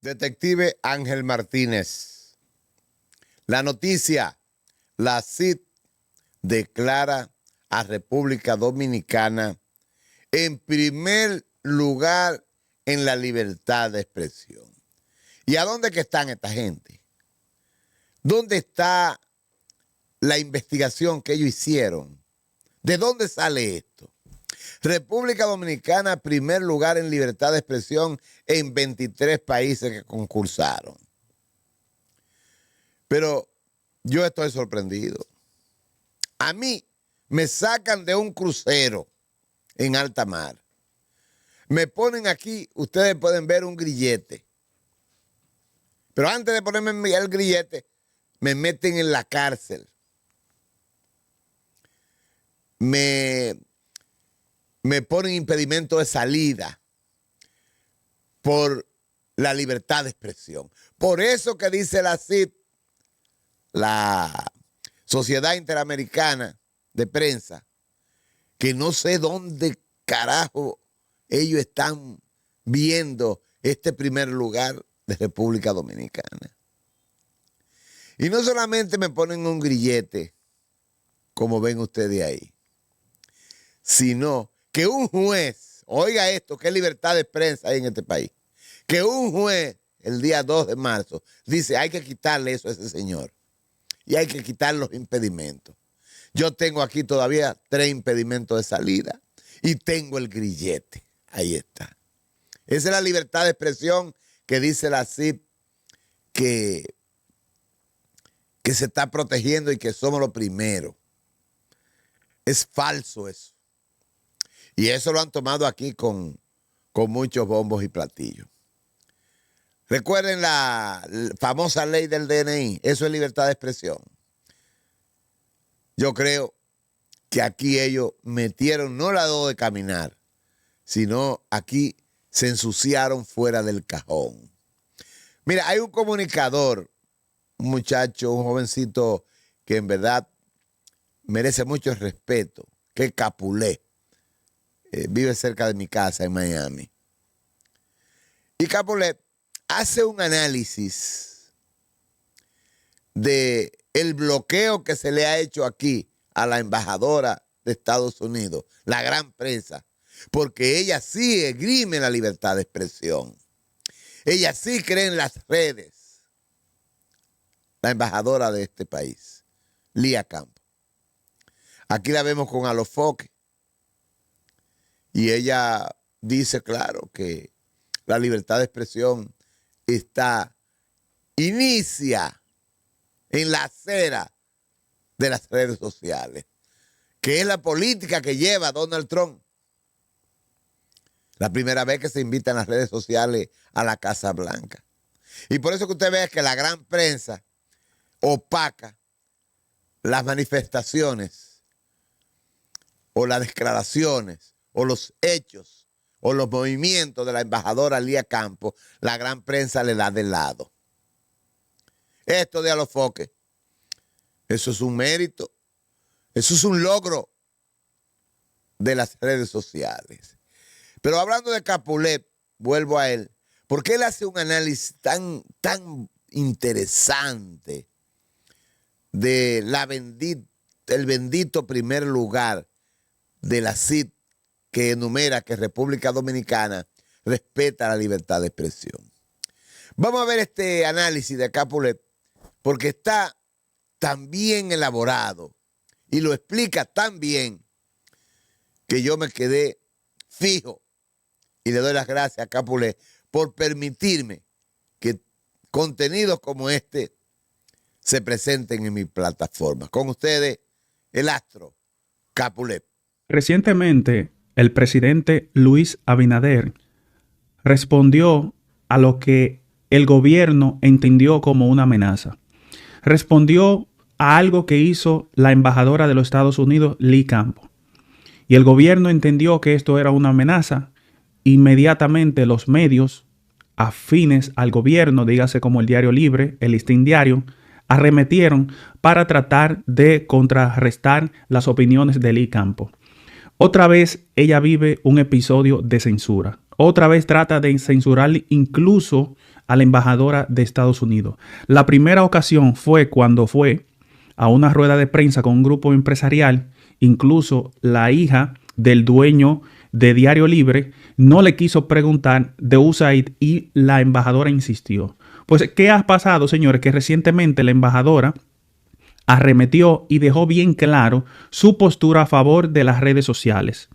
Detective Ángel Martínez. La noticia: la CID declara a República Dominicana en primer lugar en la libertad de expresión. ¿Y a dónde que están esta gente? ¿Dónde está la investigación que ellos hicieron? ¿De dónde sale esto? República Dominicana, primer lugar en libertad de expresión en 23 países que concursaron. Pero yo estoy sorprendido. A mí me sacan de un crucero en alta mar. Me ponen aquí, ustedes pueden ver un grillete. Pero antes de ponerme el grillete, me meten en la cárcel. Me ponen impedimento de salida por la libertad de expresión. Por eso que dice la CID, la Sociedad Interamericana de Prensa, que no sé dónde carajo ellos están viendo este primer lugar de República Dominicana. Y no solamente me ponen un grillete, como ven ustedes ahí, sino que un juez, oiga esto, qué libertad de prensa hay en este país, que un juez el día 2 de marzo dice hay que quitarle eso a ese señor y hay que quitar los impedimentos. Yo tengo aquí todavía 3 impedimentos de salida y tengo el grillete. Ahí está. Esa es la libertad de expresión que dice la CID que se está protegiendo y que somos los primeros. Es falso eso. Y eso lo han tomado aquí con muchos bombos y platillos. Recuerden la famosa ley del DNI. Eso es libertad de expresión. Yo creo que aquí ellos metieron no la do de caminar, sino aquí se ensuciaron fuera del cajón. Mira, hay un comunicador, un muchacho, un jovencito que en verdad merece mucho respeto, que es Capulet. Vive cerca de mi casa en Miami. Y Capulet hace un análisis de el bloqueo que se le ha hecho aquí a la embajadora de Estados Unidos, la gran prensa, porque ella sí esgrime la libertad de expresión. Ella sí cree en las redes. La embajadora de este país, Lía Campos. Aquí la vemos con Alofoque. Y ella dice, claro, que la libertad de expresión inicia en la acera de las redes sociales, que es la política que lleva Donald Trump. La primera vez que se invitan las redes sociales a la Casa Blanca. Y por eso que usted ve que la gran prensa opaca las manifestaciones o las declaraciones o los hechos o los movimientos de la embajadora Lía Campos. La gran prensa le da de lado. Esto de Alofoque, eso es un mérito, eso es un logro de las redes sociales. Pero hablando de Capulet, vuelvo a él, porque él hace un análisis tan interesante de el bendito primer lugar de la CID, que enumera que República Dominicana respeta la libertad de expresión. Vamos a ver este análisis de Capulet, porque está tan bien elaborado y lo explica tan bien que yo me quedé fijo y le doy las gracias a Capulet por permitirme que contenidos como este se presenten en mi plataforma. Con ustedes, el astro Capulet. Recientemente, el presidente Luis Abinader respondió a lo que el gobierno entendió como una amenaza. Respondió a algo que hizo la embajadora de los Estados Unidos, Lía Campos. Y el gobierno entendió que esto era una amenaza. Inmediatamente los medios afines al gobierno, dígase como el Diario Libre, el Listín Diario, arremetieron para tratar de contrarrestar las opiniones de Lía Campos. Otra vez ella vive un episodio de censura. Otra vez trata de censurar incluso a la embajadora de Estados Unidos. La primera ocasión fue cuando fue a una rueda de prensa con un grupo empresarial. Incluso la hija del dueño de Diario Libre no le quiso preguntar de USAID y la embajadora insistió. Pues, ¿qué ha pasado, señores? Que recientemente la embajadora arremetió y dejó bien claro su postura a favor de las redes sociales.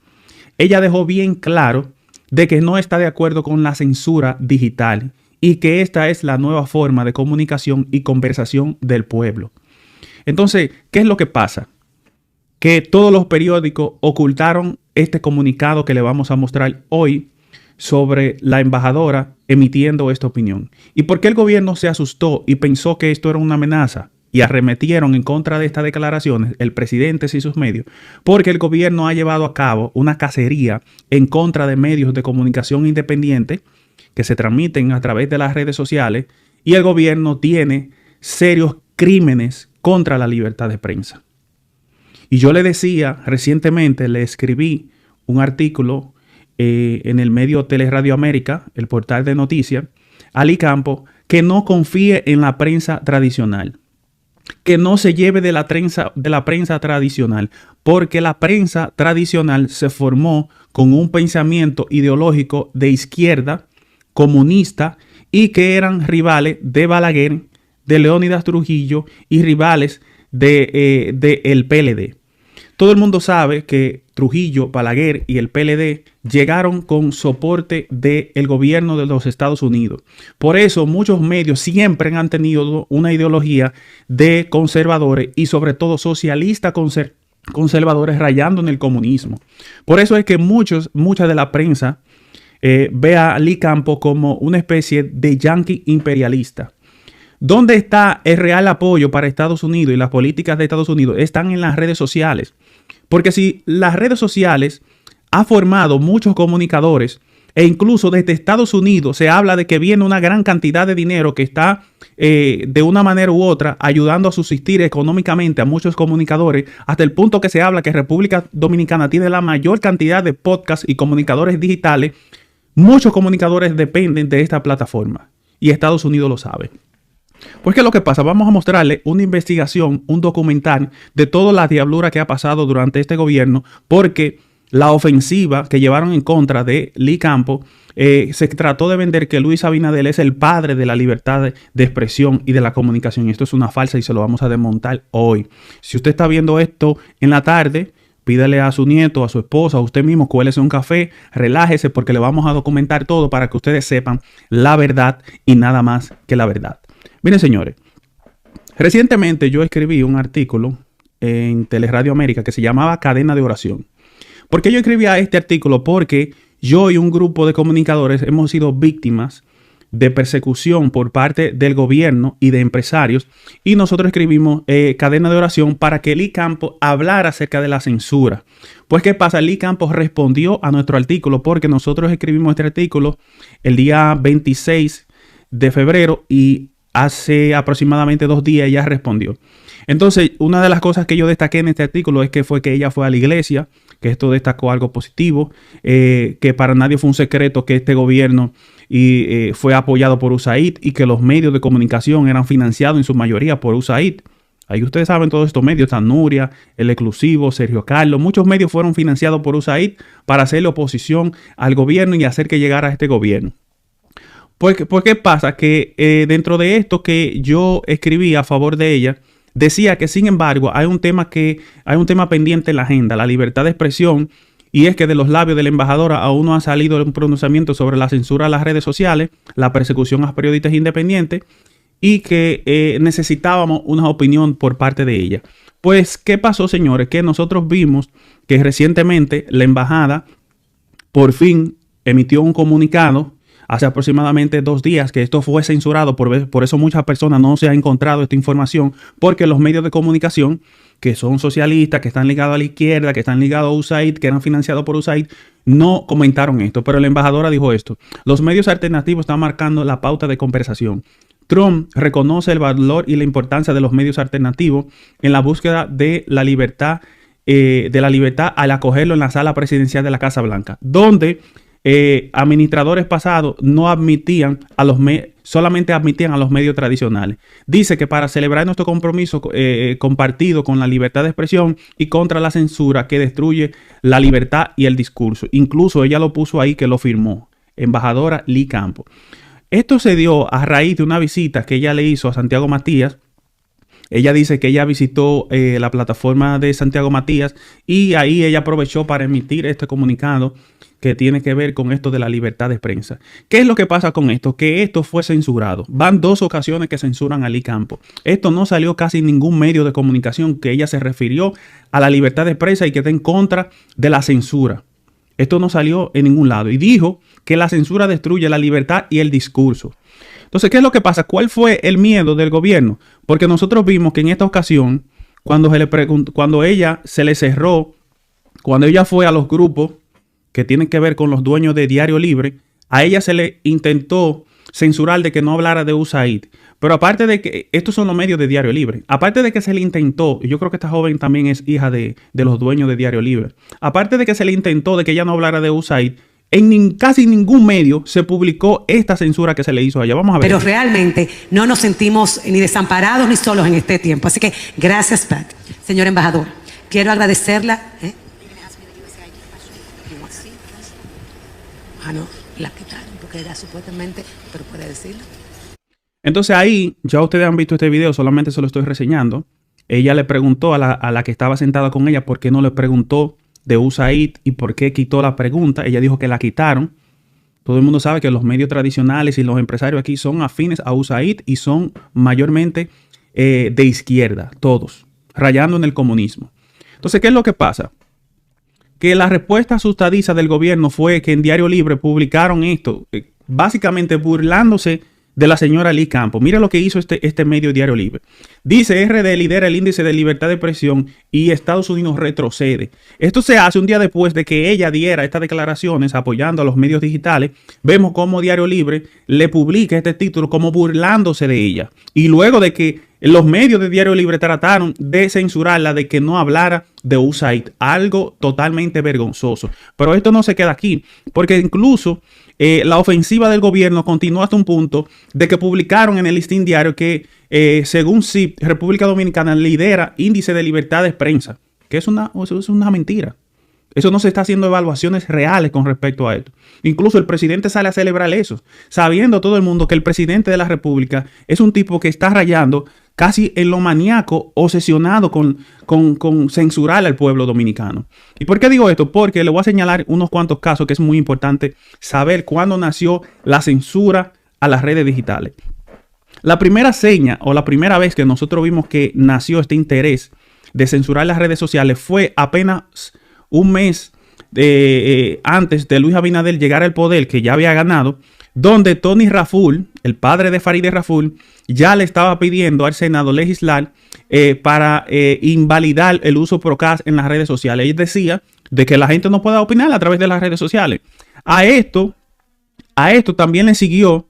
Ella dejó bien claro de que no está de acuerdo con la censura digital y que esta es la nueva forma de comunicación y conversación del pueblo. Entonces, ¿qué es lo que pasa? Que todos los periódicos ocultaron este comunicado que le vamos a mostrar hoy sobre la embajadora emitiendo esta opinión. ¿Y por qué el gobierno se asustó y pensó que esto era una amenaza y arremetieron en contra de estas declaraciones, el presidente y sus medios? Porque el gobierno ha llevado a cabo una cacería en contra de medios de comunicación independientes que se transmiten a través de las redes sociales, y el gobierno tiene serios crímenes contra la libertad de prensa. Y yo le decía recientemente, le escribí un artículo en el medio Teleradio América, el portal de noticias, a Lee Campos, que no confíe en la prensa tradicional, que no se lleve de la prensa tradicional, porque la prensa tradicional se formó con un pensamiento ideológico de izquierda, comunista, y que eran rivales de Balaguer, de Leónidas Trujillo y rivales de el PLD. Todo el mundo sabe que Trujillo, Balaguer y el PLD llegaron con soporte del gobierno de los Estados Unidos. Por eso muchos medios siempre han tenido una ideología de conservadores y sobre todo socialistas conservadores rayando en el comunismo. Por eso es que mucha de la prensa ve a Lee Campos como una especie de yanqui imperialista. ¿Dónde está el real apoyo para Estados Unidos y las políticas de Estados Unidos? Están en las redes sociales. Porque si las redes sociales han formado muchos comunicadores e incluso desde Estados Unidos se habla de que viene una gran cantidad de dinero que está de una manera u otra ayudando a subsistir económicamente a muchos comunicadores, hasta el punto que se habla que República Dominicana tiene la mayor cantidad de podcasts y comunicadores digitales. Muchos comunicadores dependen de esta plataforma y Estados Unidos lo sabe. Pues, ¿qué es lo que pasa? Vamos a mostrarle una investigación, un documental de toda la diablura que ha pasado durante este gobierno, porque la ofensiva que llevaron en contra de Lee Campos se trató de vender que Luis Abinader es el padre de la libertad de expresión y de la comunicación. Y esto es una falsa y se lo vamos a desmontar hoy. Si usted está viendo esto en la tarde, pídale a su nieto, a su esposa, a usted mismo, cuélese un café, relájese, porque le vamos a documentar todo para que ustedes sepan la verdad y nada más que la verdad. Miren, señores, recientemente yo escribí un artículo en Teleradio América que se llamaba Cadena de Oración. ¿Por qué yo escribía este artículo? Porque yo y un grupo de comunicadores hemos sido víctimas de persecución por parte del gobierno y de empresarios, y nosotros escribimos Cadena de Oración para que Lee Campos hablara acerca de la censura. Pues, ¿qué pasa? Lee Campos respondió a nuestro artículo porque nosotros escribimos este artículo el día 26 de febrero y hace aproximadamente 2 días ya respondió. Entonces, una de las cosas que yo destaqué en este artículo es que ella fue a la iglesia, que esto destacó algo positivo, que para nadie fue un secreto que este gobierno fue apoyado por USAID y que los medios de comunicación eran financiados en su mayoría por USAID. Ahí ustedes saben todos estos medios, San Nuria, El Exclusivo, Sergio Carlos, muchos medios fueron financiados por USAID para hacerle oposición al gobierno y hacer que llegara a este gobierno. ¿Por qué pasa? Que dentro de esto que yo escribí a favor de ella, decía que sin embargo hay un tema pendiente en la agenda, la libertad de expresión, y es que de los labios de la embajadora aún no ha salido un pronunciamiento sobre la censura a las redes sociales, la persecución a periodistas independientes, y que necesitábamos una opinión por parte de ella. Pues, ¿qué pasó, señores? Que nosotros vimos que recientemente la embajada por fin emitió un comunicado hace aproximadamente 2 días que esto fue censurado. Por eso muchas personas no se han encontrado esta información, porque los medios de comunicación que son socialistas, que están ligados a la izquierda, que están ligados a USAID, que eran financiados por USAID, no comentaron esto. Pero la embajadora dijo esto: los medios alternativos están marcando la pauta de conversación. Trump reconoce el valor y la importancia de los medios alternativos en la búsqueda de la libertad al acogerlo en la sala presidencial de la Casa Blanca, donde administradores pasados no admitían solamente admitían a los medios tradicionales. Dice que para celebrar nuestro compromiso compartido con la libertad de expresión y contra la censura que destruye la libertad y el discurso. Incluso ella lo puso ahí, que lo firmó, embajadora Lee Campos. Esto se dio a raíz de una visita que ella le hizo a Santiago Matías. Ella dice que ella visitó la plataforma de Santiago Matías y ahí ella aprovechó para emitir este comunicado que tiene que ver con esto de la libertad de prensa. ¿Qué es lo que pasa con esto? Que esto fue censurado. Van 2 ocasiones que censuran a Lee Campos. Esto no salió casi en ningún medio de comunicación que ella se refirió a la libertad de prensa y que está en contra de la censura. Esto no salió en ningún lado. Y dijo que la censura destruye la libertad y el discurso. Entonces, ¿qué es lo que pasa? ¿Cuál fue el miedo del gobierno? Porque nosotros vimos que en esta ocasión, cuando ella se le cerró, cuando ella fue a los grupos que tienen que ver con los dueños de Diario Libre, a ella se le intentó censurar de que no hablara de USAID. Pero aparte de que estos son los medios de Diario Libre, aparte de que se le intentó, y yo creo que esta joven también es hija de los dueños de Diario Libre, aparte de que se le intentó de que ella no hablara de USAID, en casi ningún medio se publicó esta censura que se le hizo a ella. Vamos a ver. Pero realmente no nos sentimos ni desamparados ni solos en este tiempo. Así que gracias, Pat. Señor embajador, quiero agradecerla. No, la quitaron porque era supuestamente, pero puede decirlo. Entonces ahí, ya ustedes han visto este video, solamente se lo estoy reseñando. Ella le preguntó a la que estaba sentada con ella por qué no le preguntó de USAID y por qué quitó la pregunta. Ella dijo que la quitaron. Todo el mundo sabe que los medios tradicionales y los empresarios aquí son afines a USAID y son mayormente de izquierda, todos, rayando en el comunismo. Entonces, ¿qué es lo que pasa? Que la respuesta asustadiza del gobierno fue que en Diario Libre publicaron esto, básicamente burlándose de la señora Lee Campos. Mira lo que hizo este medio Diario Libre. Dice: RD lidera el índice de libertad de expresión y Estados Unidos retrocede. Esto se hace un día después de que ella diera estas declaraciones apoyando a los medios digitales. Vemos cómo Diario Libre le publica este título como burlándose de ella. Y luego de que los medios de Diario Libre trataron de censurarla, de que no hablara de USAID. Algo totalmente vergonzoso. Pero esto no se queda aquí, porque incluso la ofensiva del gobierno continuó hasta un punto de que publicaron en el Listín Diario que según CIP, República Dominicana lidera índice de libertad de prensa, que es una mentira. Eso no se está haciendo evaluaciones reales con respecto a esto. Incluso el presidente sale a celebrar eso, sabiendo todo el mundo que el presidente de la República es un tipo que está rayando casi en lo maníaco, obsesionado con censurar al pueblo dominicano. ¿Y por qué digo esto? Porque le voy a señalar unos cuantos casos que es muy importante saber cuándo nació la censura a las redes digitales. La primera seña o la primera vez que nosotros vimos que nació este interés de censurar las redes sociales fue apenas un mes antes de Luis Abinader llegar al poder, que ya había ganado, donde Tony Raful, el padre de Farideh Raful, ya le estaba pidiendo al Senado legislar para invalidar el uso procas en las redes sociales. Él decía de que la gente no pueda opinar a través de las redes sociales. A esto también le siguió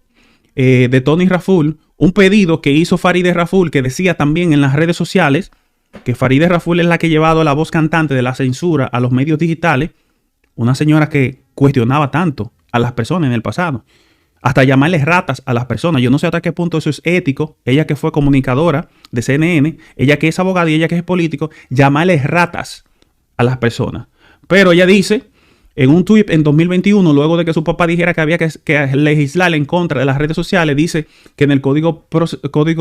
de Tony Raful un pedido que hizo Farideh Raful, que decía también en las redes sociales que Farideh Raful es la que ha llevado la voz cantante de la censura a los medios digitales, una señora que cuestionaba tanto a las personas en el pasado, hasta llamarles ratas a las personas. Yo no sé hasta qué punto eso es ético. Ella que fue comunicadora de CNN, ella que es abogada y ella que es político, llamarles ratas a las personas. Pero ella dice en un tuit en 2021, luego de que su papá dijera que había que legislar en contra de las redes sociales, dice que en el Código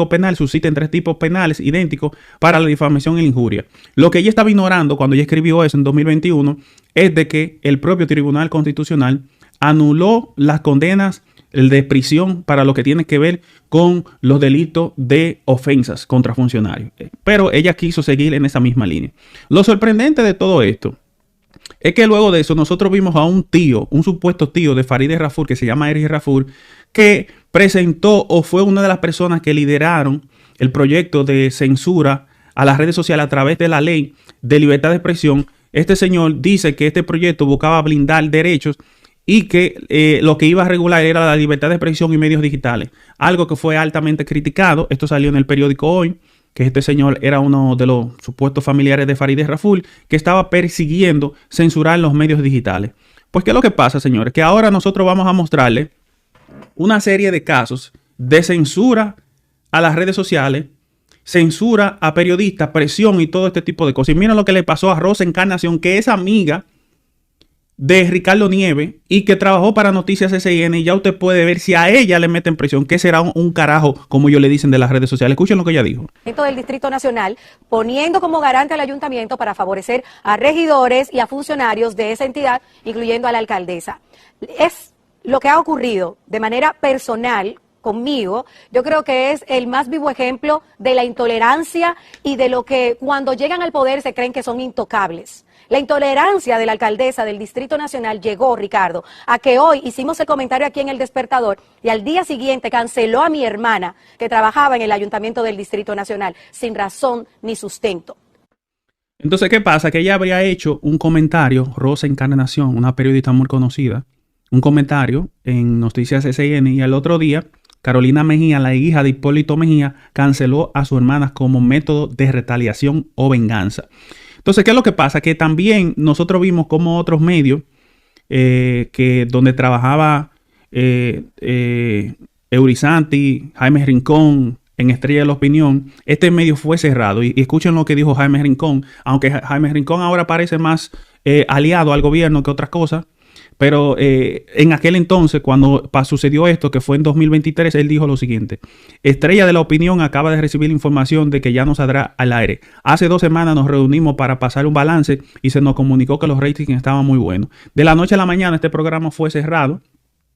Penal susciten 3 tipos penales idénticos para la difamación y la injuria. Lo que ella estaba ignorando cuando ella escribió eso en 2021 es de que el propio Tribunal Constitucional anuló las condenas de prisión para lo que tiene que ver con los delitos de ofensas contra funcionarios. Pero ella quiso seguir en esa misma línea. Lo sorprendente de todo esto es que luego de eso nosotros vimos a un supuesto tío de Farideh Raful, que se llama Eric Raful, que presentó o fue una de las personas que lideraron el proyecto de censura a las redes sociales a través de la ley de libertad de expresión. Este señor dice que este proyecto buscaba blindar derechos y que lo que iba a regular era la libertad de expresión y medios digitales. Algo que fue altamente criticado. Esto salió en el periódico Hoy, que este señor era uno de los supuestos familiares de Farideh Raful, que estaba persiguiendo censurar los medios digitales. Pues, ¿qué es lo que pasa, señores? Que ahora nosotros vamos a mostrarle una serie de casos de censura a las redes sociales, censura a periodistas, presión y todo este tipo de cosas. Y miren lo que le pasó a Rosa Encarnación, que es amiga de Ricardo Nieves y que trabajó para Noticias SIN, y ya usted puede ver si a ella le meten presión, que será un carajo, como ellos le dicen de las redes sociales. Escuchen lo que ella dijo. Del Distrito Nacional, poniendo como garante al ayuntamiento para favorecer a regidores y a funcionarios de esa entidad, incluyendo a la alcaldesa. Es lo que ha ocurrido de manera personal conmigo. Yo creo que es el más vivo ejemplo de la intolerancia y de lo que cuando llegan al poder se creen que son intocables. La intolerancia de la alcaldesa del Distrito Nacional llegó, Ricardo, a que hoy hicimos el comentario aquí en El Despertador y al día siguiente canceló a mi hermana que trabajaba en el Ayuntamiento del Distrito Nacional sin razón ni sustento. Entonces, ¿qué pasa? Que ella habría hecho un comentario, Rosa Encarnación, una periodista muy conocida, un comentario en Noticias SIN, y al otro día Carolina Mejía, la hija de Hipólito Mejía, canceló a su hermana como método de retaliación o venganza. Entonces, ¿qué es lo que pasa? Que también nosotros vimos como otros medios que donde trabajaba Eurizanti, Jaime Rincón, en Estrella de la Opinión, este medio fue cerrado. Y escuchen lo que dijo Jaime Rincón, aunque Jaime Rincón ahora parece más aliado al gobierno que otras cosas. Pero en aquel entonces, cuando sucedió esto, que fue en 2023, él dijo lo siguiente: Estrella de la Opinión acaba de recibir información de que ya no saldrá al aire. Hace 2 semanas nos reunimos para pasar un balance y se nos comunicó que los ratings estaban muy buenos. De la noche a la mañana este programa fue cerrado,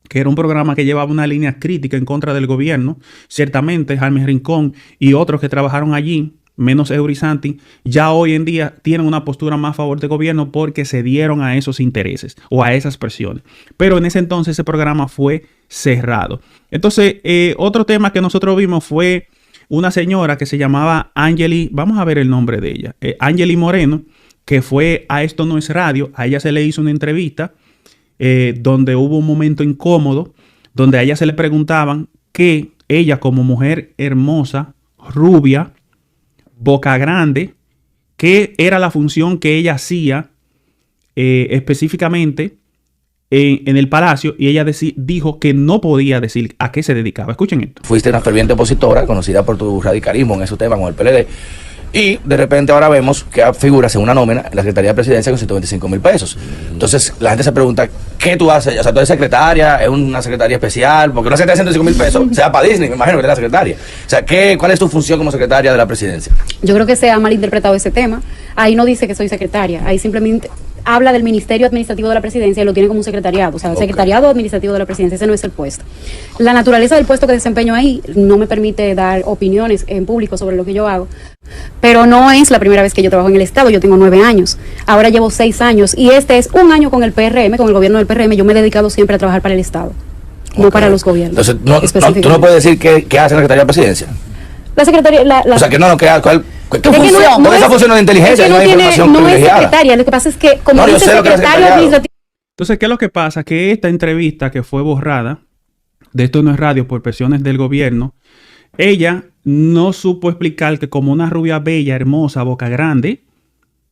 que era un programa que llevaba una línea crítica en contra del gobierno. Ciertamente Jaime Rincón y otros que trabajaron allí, menos Eurizanti, ya hoy en día tienen una postura más a favor del gobierno porque se dieron a esos intereses o a esas presiones. Pero en ese entonces ese programa fue cerrado. Entonces, otro tema que nosotros vimos fue una señora que se llamaba Angeli, vamos a ver el nombre de ella, Angeli Moreno, que fue a Esto No Es Radio. A ella se le hizo una entrevista donde hubo un momento incómodo, donde a ella se le preguntaban que ella, como mujer hermosa, rubia, boca grande, qué era la función que ella hacía específicamente en el Palacio, y ella dijo que no podía decir a qué se dedicaba. Escuchen esto. Fuiste una ferviente opositora, conocida por tu radicalismo en ese tema con el PLD, y de repente ahora vemos que figuras en una nómina en la Secretaría de Presidencia con 125,000 pesos. Entonces la gente se pregunta, ¿qué tú haces? O sea, tú eres secretaria, es una secretaria especial, porque una secretaria de 125,000 pesos se va para Disney, me imagino que eres la secretaria. O sea, ¿cuál es tu función como secretaria de la Presidencia? Yo creo que se ha malinterpretado ese tema. Ahí no dice que soy secretaria, ahí simplemente habla del Ministerio Administrativo de la Presidencia y lo tiene como un secretariado, o sea, secretariado administrativo de la Presidencia, ese no es el puesto. La naturaleza del puesto que desempeño ahí no me permite dar opiniones en público sobre lo que yo hago, pero no es la primera vez que yo trabajo en el Estado. Yo tengo 9 años, ahora llevo 6 años y este es un año con el PRM, con el gobierno del PRM. Yo me he dedicado siempre a trabajar para el Estado, no para los gobiernos. Entonces, tú no puedes decir qué hace la Secretaría de Presidencia. La Secretaría, o sea, que no, ¿cuál? ¿Qué función? No, porque esa función de inteligencia es que no hay información privilegiada. Es secretaria, lo que pasa es que como dice secretario administrativo. Entonces, ¿qué es lo que pasa? Que esta entrevista que fue borrada de Esto No Es Radio por presiones del gobierno, ella no supo explicar que como una rubia bella, hermosa, boca grande,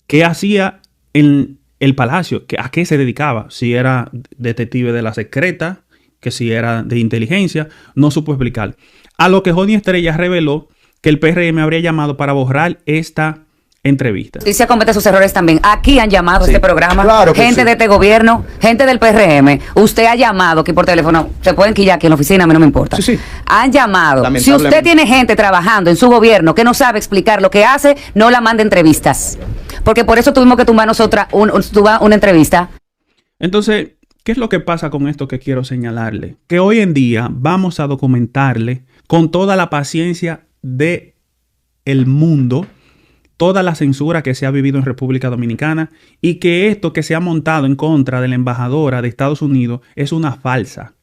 ¿qué hacía en el Palacio? ¿A qué se dedicaba? Si era detective de la secreta, que si era de inteligencia, no supo explicar. A lo que Joni Estrella reveló que el PRM habría llamado para borrar esta entrevista. Y se comete sus errores también. Aquí han llamado a este programa, claro, gente de este gobierno, gente del PRM. Usted ha llamado aquí por teléfono, se pueden quillar aquí en la oficina, a mí no me importa. Sí. Han llamado. Si usted tiene gente trabajando en su gobierno que no sabe explicar lo que hace, no la mande entrevistas. Porque por eso tuvimos que tumbar nosotras una entrevista. Entonces, ¿qué es lo que pasa con esto que quiero señalarle? Que hoy en día vamos a documentarle con toda la paciencia de el mundo toda la censura que se ha vivido en República Dominicana, y que esto que se ha montado en contra de la embajadora de Estados Unidos es una falsa,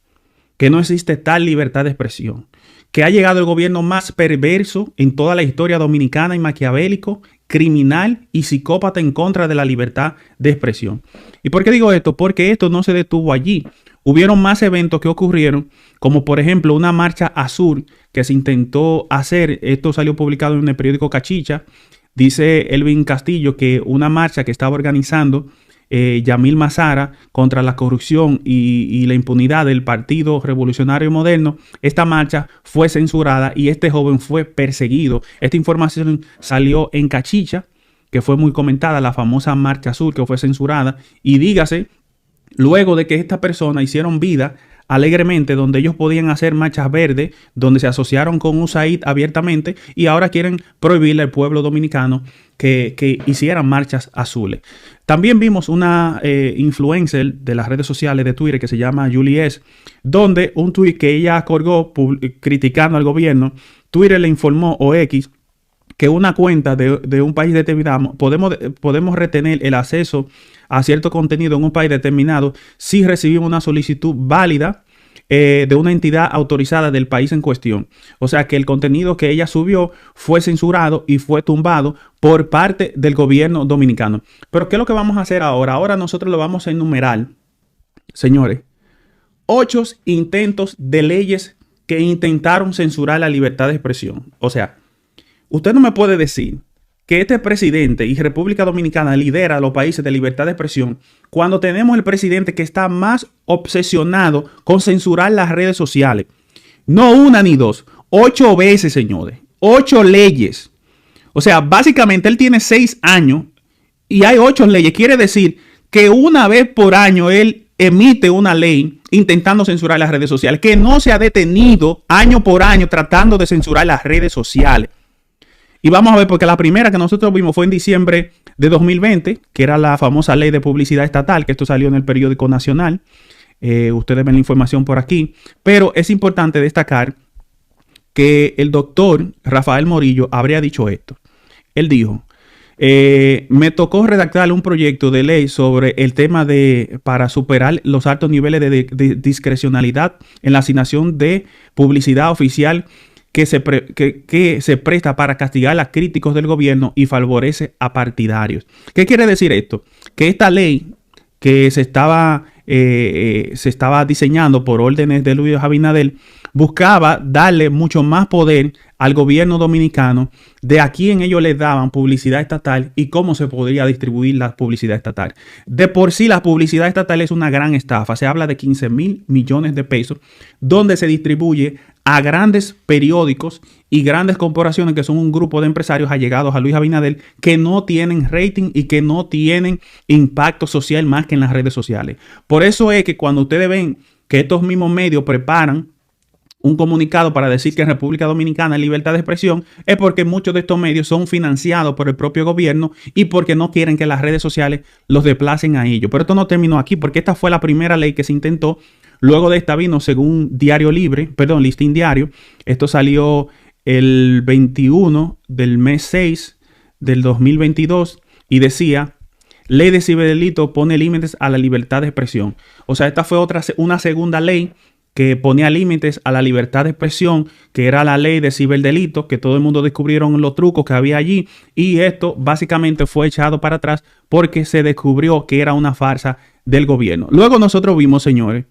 que no existe tal libertad de expresión, que ha llegado el gobierno más perverso en toda la historia dominicana y maquiavélico, criminal y psicópata en contra de la libertad de expresión. ¿Y por qué digo esto? Porque esto no se detuvo allí. Hubieron más eventos que ocurrieron, como por ejemplo una marcha azul que se intentó hacer. Esto salió publicado en el periódico Cachicha. Dice Elvin Castillo que una marcha que estaba organizando Yamil Mazara contra la corrupción y la impunidad del Partido Revolucionario Moderno, esta marcha fue censurada y este joven fue perseguido. Esta información salió en Cachicha, que fue muy comentada, la famosa Marcha Azul que fue censurada, y dígase, luego de que esta persona hicieron vida alegremente, donde ellos podían hacer marchas verdes, donde se asociaron con USAID abiertamente, y ahora quieren prohibirle al pueblo dominicano que hicieran marchas azules. También vimos una influencer de las redes sociales de Twitter que se llama Julie S., donde un tweet que ella colgó criticando al gobierno, Twitter le informó, o X, que una cuenta de un país determinado, podemos retener el acceso a cierto contenido en un país determinado si recibimos una solicitud válida de una entidad autorizada del país en cuestión. O sea que el contenido que ella subió fue censurado y fue tumbado por parte del gobierno dominicano. Pero ¿qué es lo que vamos a hacer ahora? Ahora nosotros lo vamos a enumerar, señores, 8 intentos de leyes que intentaron censurar la libertad de expresión. O sea, usted no me puede decir que este presidente y República Dominicana lidera los países de libertad de expresión cuando tenemos el presidente que está más obsesionado con censurar las redes sociales. No una ni dos, 8 veces, señores. 8 leyes. O sea, básicamente él tiene 6 años y hay 8 leyes. Quiere decir que una vez por año él emite una ley intentando censurar las redes sociales, que no se ha detenido año por año tratando de censurar las redes sociales. Y vamos a ver, porque la primera que nosotros vimos fue en diciembre de 2020, que era la famosa ley de publicidad estatal, que esto salió en el periódico Nacional. Ustedes ven la información por aquí. Pero es importante destacar que el doctor Rafael Morillo habría dicho esto. Él dijo, me tocó redactar un proyecto de ley sobre el tema para superar los altos niveles de discrecionalidad en la asignación de publicidad oficial que se presta para castigar a críticos del gobierno y favorece a partidarios. ¿Qué quiere decir esto? Que esta ley que se estaba diseñando por órdenes de Luis Abinader buscaba darle mucho más poder al gobierno dominicano de a quién ellos les daban publicidad estatal y cómo se podría distribuir la publicidad estatal. De por sí la publicidad estatal es una gran estafa. Se habla de 15,000 millones de pesos donde se distribuye a grandes periódicos y grandes corporaciones que son un grupo de empresarios allegados a Luis Abinader que no tienen rating y que no tienen impacto social más que en las redes sociales. Por eso es que cuando ustedes ven que estos mismos medios preparan un comunicado para decir que en República Dominicana hay libertad de expresión, es porque muchos de estos medios son financiados por el propio gobierno y porque no quieren que las redes sociales los desplacen a ellos. Pero esto no terminó aquí, porque esta fue la primera ley que se intentó. Luego de esta vino, según Listín Diario, esto salió el 21 del mes 6 del 2022 y decía, ley de ciberdelito pone límites a la libertad de expresión. O sea, esta fue una segunda ley que ponía límites a la libertad de expresión, que era la ley de ciberdelito, que todo el mundo descubrieron los trucos que había allí, y esto básicamente fue echado para atrás porque se descubrió que era una farsa del gobierno. Luego nosotros vimos, señores,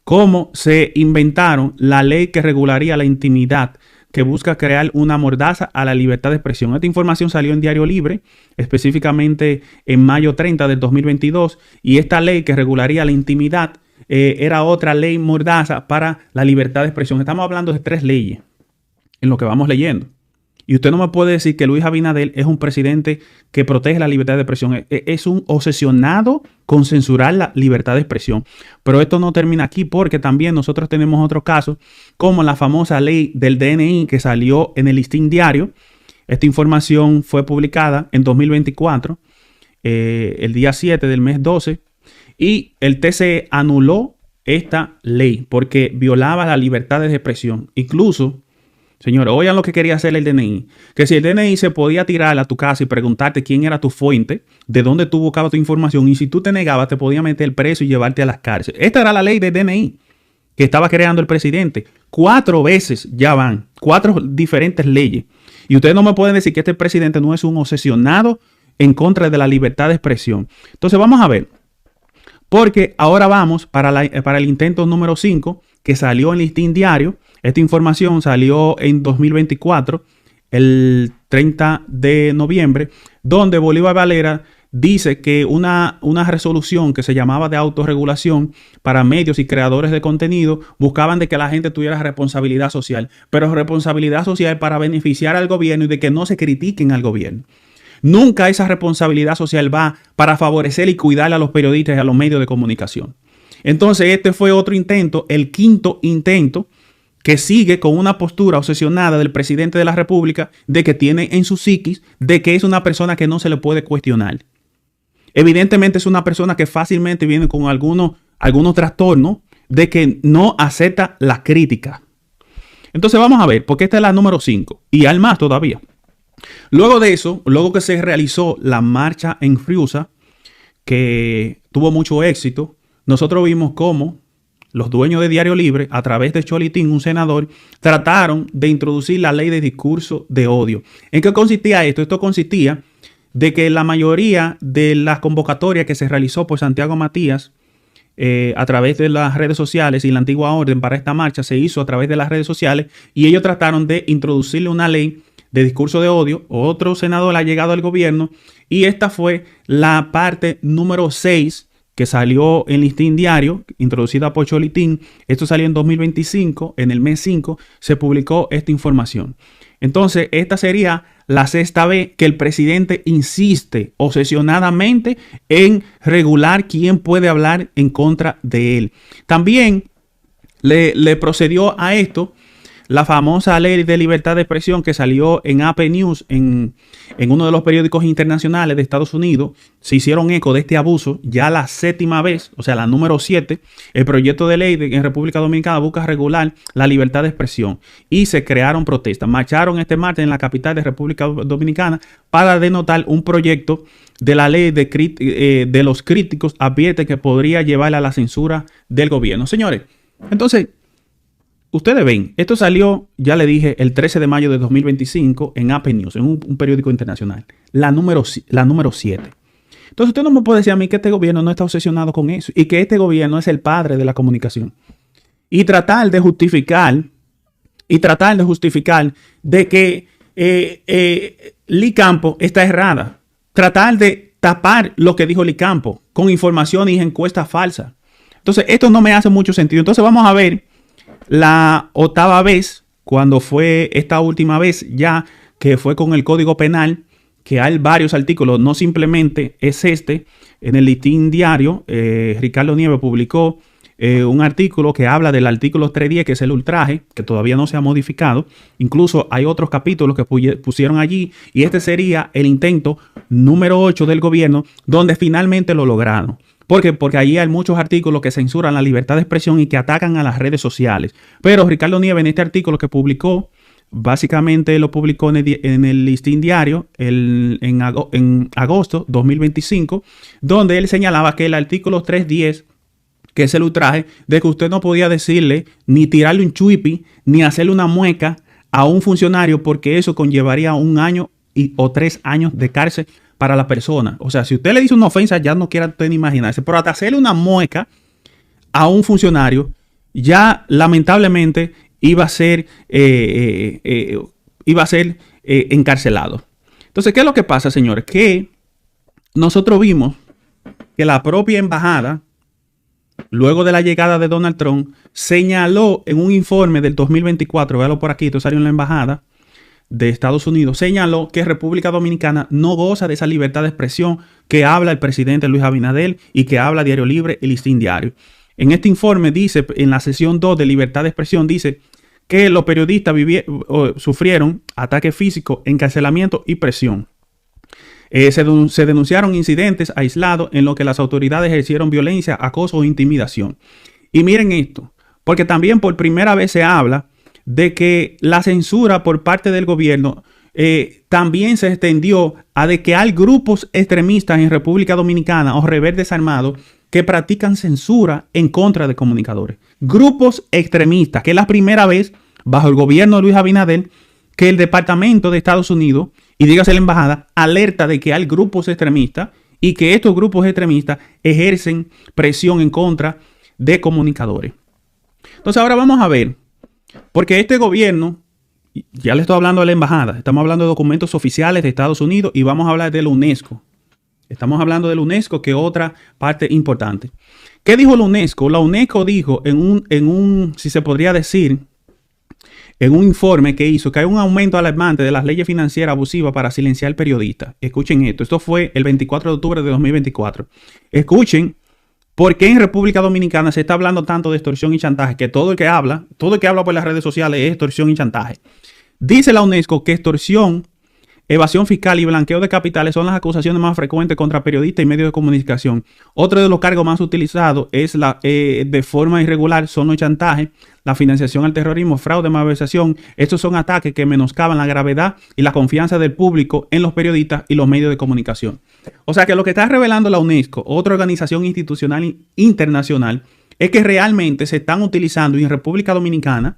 cómo se inventaron la ley que regularía la intimidad, que busca crear una mordaza a la libertad de expresión. Esta información salió en Diario Libre, específicamente en mayo 30 del 2022, y esta ley que regularía la intimidad era otra ley mordaza para la libertad de expresión. Estamos hablando de 3 leyes en lo que vamos leyendo. Y usted no me puede decir que Luis Abinader es un presidente que protege la libertad de expresión. Es un obsesionado con censurar la libertad de expresión. Pero esto no termina aquí, porque también nosotros tenemos otros casos, como la famosa ley del DNI que salió en el Listín Diario. Esta información fue publicada en 2024, el día 7 del mes 12. Y el TCE anuló esta ley porque violaba las libertades de expresión. Incluso, señores, oigan lo que quería hacer el DNI. Que si el DNI se podía tirar a tu casa y preguntarte quién era tu fuente, de dónde tú buscabas tu información, y si tú te negabas te podía meter preso y llevarte a las cárceles. Esta era la ley del DNI que estaba creando el presidente. 4 veces ya van, 4 diferentes leyes. Y ustedes no me pueden decir que este presidente no es un obsesionado en contra de la libertad de expresión. Entonces vamos a ver. Porque ahora vamos para el intento número 5 que salió en Listín Diario. Esta información salió en 2024, el 30 de noviembre, donde Bolívar Valera dice que una resolución que se llamaba de autorregulación para medios y creadores de contenido buscaban de que la gente tuviera responsabilidad social, pero responsabilidad social para beneficiar al gobierno y de que no se critiquen al gobierno. Nunca esa responsabilidad social va para favorecer y cuidar a los periodistas y a los medios de comunicación. Entonces, este fue otro intento, el quinto intento, que sigue con una postura obsesionada del presidente de la República de que tiene en su psiquis de que es una persona que no se le puede cuestionar. Evidentemente es una persona que fácilmente viene con algunos trastornos de que no acepta la crítica. Entonces vamos a ver, porque esta es la número 5 y hay más todavía. Luego de eso, luego que se realizó la marcha en Friusa, que tuvo mucho éxito, nosotros vimos cómo los dueños de Diario Libre, a través de Cholitín, un senador, trataron de introducir la ley de discurso de odio. ¿En qué consistía esto? Esto consistía de que la mayoría de las convocatorias que se realizó por Santiago Matías a través de las redes sociales y la antigua orden para esta marcha se hizo a través de las redes sociales y ellos trataron de introducirle una ley de discurso de odio. Otro senador ha llegado al gobierno y esta fue la parte número 6 que salió en Listín Diario, introducida por Cholitín. Esto salió en 2025, en el mes 5 se publicó esta información. Entonces, esta sería la sexta vez que el presidente insiste obsesionadamente en regular quién puede hablar en contra de él. También le procedió a esto la famosa ley de libertad de expresión que salió en AP News, en uno de los periódicos internacionales de Estados Unidos. Se hicieron eco de este abuso ya la 7ª vez, o sea, la número 7. El proyecto de ley en República Dominicana busca regular la libertad de expresión y se crearon protestas. Marcharon este martes en la capital de República Dominicana para denotar un proyecto de la ley de los críticos. Advierte que podría llevar a la censura del gobierno. Señores, entonces, ustedes ven, esto salió, ya le dije, el 13 de mayo de 2025 en AP News, en un periódico internacional, la número 7. Entonces usted no me puede decir a mí que este gobierno no está obsesionado con eso y que este gobierno es el padre de la comunicación. Y tratar de justificar de que Lee Campo está errada. Tratar de tapar lo que dijo Lee Campo con información y encuestas falsas. Entonces esto no me hace mucho sentido. Entonces vamos a ver la 8ª vez, cuando fue esta última vez ya, que fue con el Código Penal, que hay varios artículos, no simplemente es este. En el Listín Diario, Ricardo Nieves publicó un artículo que habla del artículo 310, que es el ultraje, que todavía no se ha modificado. Incluso hay otros capítulos que pusieron allí, y este sería el intento número 8 del gobierno, donde finalmente lo lograron. ¿Por qué? Porque allí hay muchos artículos que censuran la libertad de expresión y que atacan a las redes sociales. Pero Ricardo Nieves, en este artículo que publicó, básicamente lo publicó en el Listín Diario en agosto 2025, donde él señalaba que el artículo 310, que es el ultraje, de que usted no podía decirle ni tirarle un chuipi ni hacerle una mueca a un funcionario, porque eso conllevaría 1 año o 3 años de cárcel para la persona. O sea, si usted le dice una ofensa, ya no quiera usted ni imaginarse, pero hasta hacerle una mueca a un funcionario, ya lamentablemente iba a ser encarcelado. Entonces, ¿qué es lo que pasa, señores? Que nosotros vimos que la propia embajada, luego de la llegada de Donald Trump, señaló en un informe del 2024, véalo por aquí, esto salió en la embajada de Estados Unidos, señaló que República Dominicana no goza de esa libertad de expresión que habla el presidente Luis Abinader y que habla Diario Libre y Listín Diario. En este informe dice, en la sección 2 de libertad de expresión, dice que los periodistas sufrieron ataques físicos, encarcelamiento y presión. Se denunciaron incidentes aislados en los que las autoridades ejercieron violencia, acoso o intimidación. Y miren esto, porque también por primera vez se habla de que la censura por parte del gobierno también se extendió a de que hay grupos extremistas en República Dominicana o rebeldes armados que practican censura en contra de comunicadores. Grupos extremistas, que es la primera vez bajo el gobierno de Luis Abinader que el Departamento de Estados Unidos, y dígase la embajada, alerta de que hay grupos extremistas y que estos grupos extremistas ejercen presión en contra de comunicadores. Entonces ahora vamos a ver, porque este gobierno, ya le estoy hablando de la embajada, estamos hablando de documentos oficiales de Estados Unidos y vamos a hablar de la UNESCO. Estamos hablando de la UNESCO, que es otra parte importante. ¿Qué dijo la UNESCO? La UNESCO dijo en un, si se podría decir, en un informe que hizo, que hay un aumento alarmante de las leyes financieras abusivas para silenciar periodistas. Escuchen esto. Esto fue el 24 de octubre de 2024. Escuchen por qué en República Dominicana se está hablando tanto de extorsión y chantaje, que todo el que habla por las redes sociales es extorsión y chantaje. Dice la UNESCO que extorsión, evasión fiscal y blanqueo de capitales son las acusaciones más frecuentes contra periodistas y medios de comunicación. Otro de los cargos más utilizados es de forma irregular son los chantajes, la financiación al terrorismo, fraude, malversación. Estos son ataques que menoscaban la gravedad y la confianza del público en los periodistas y los medios de comunicación. O sea que lo que está revelando la UNESCO, otra organización institucional internacional, es que realmente se están utilizando en República Dominicana,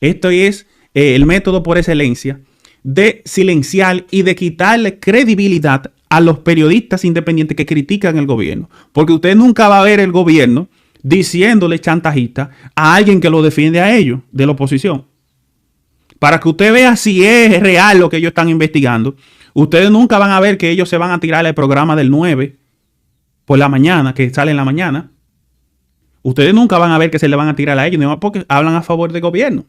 esto es el método por excelencia, de silenciar y de quitarle credibilidad a los periodistas independientes que critican el gobierno. Porque usted nunca va a ver el gobierno diciéndole chantajista a alguien que lo defiende a ellos, de la oposición. Para que usted vea si es real lo que ellos están investigando, ustedes nunca van a ver que ellos se van a tirar el programa del 9 por la mañana, que sale en la mañana. Ustedes nunca van a ver que se le van a tirar a ellos, no, porque hablan a favor del gobierno.